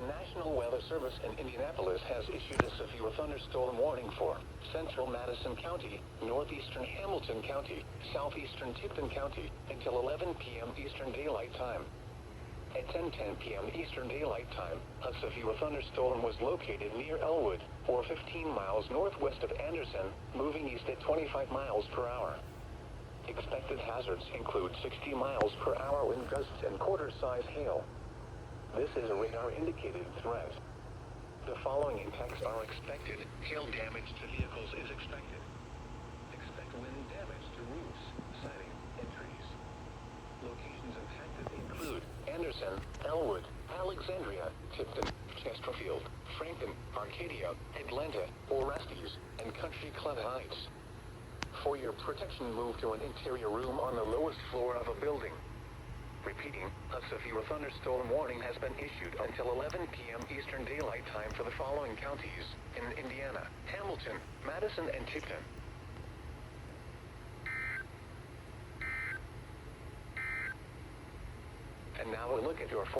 National Weather Service in Indianapolis has issued a severe thunderstorm warning for central Madison County, northeastern Hamilton County, southeastern Tipton County, until 11 p.m. Eastern Daylight Time. At 10:10 p.m. Eastern Daylight Time, a severe thunderstorm was located near Elwood, or 15 miles northwest of Anderson, moving east at 25 miles per hour. Expected hazards include 60 miles per hour wind gusts and quarter-size hail. This is a radar-indicated threat. The following impacts are expected. Hail damage to vehicles is expected. Expect wind damage to roofs, siding, and trees. Locations impacted include Anderson, Elwood, Alexandria, Tipton, Chesterfield, Franklin, Arcadia, Atlanta, Orestes, and Country Club Heights. For your protection, move to an interior room on the lowest floor of a building. Repeating, a severe thunderstorm warning has been issued until 11 p.m. Eastern Daylight Time for the following counties in Indiana: Hamilton, Madison, and Tipton. And now a look at your